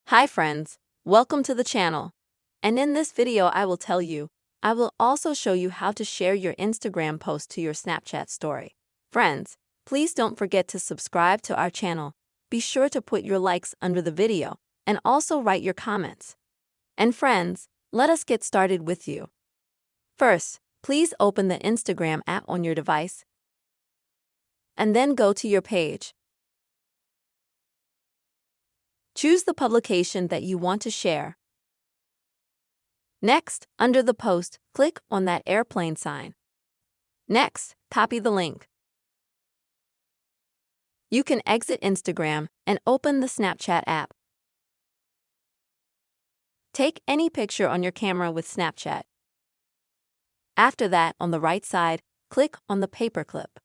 Hi friends, welcome to the channel. And in this video I will also show you how to share your Instagram post to your Snapchat story. Friends, please don't forget to subscribe to our channel. Be sure to put your likes under the video and also write your comments. And friends, let us get started with you. First, please open the Instagram app on your device and then go to your page. Choose the publication that you want to share. Next, under the post, click on that airplane sign. Next, copy the link. You can exit Instagram and open the Snapchat app. Take any picture on your camera with Snapchat. After that, on the right side, click on the paperclip.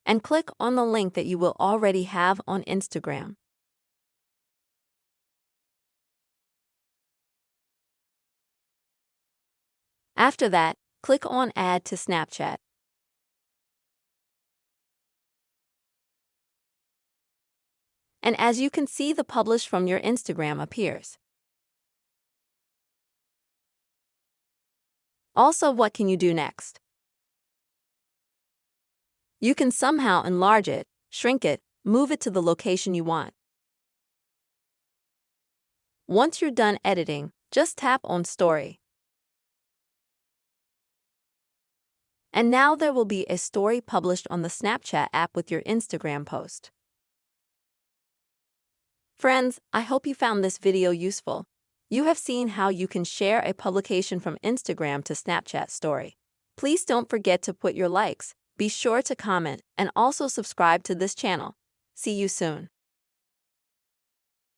And click on the link that you will already have on Instagram. After that, click on Add to Snapchat. And as you can see, the publish from your Instagram appears. Also, what can you do next? You can somehow enlarge it, shrink it, move it to the location you want. Once you're done editing, just tap on Story. And now there will be a story published on the Snapchat app with your Instagram post. Friends, I hope you found this video useful. You have seen how you can share a publication from Instagram to Snapchat story. Please don't forget to put your likes, be sure to comment, and also subscribe to this channel. See you soon.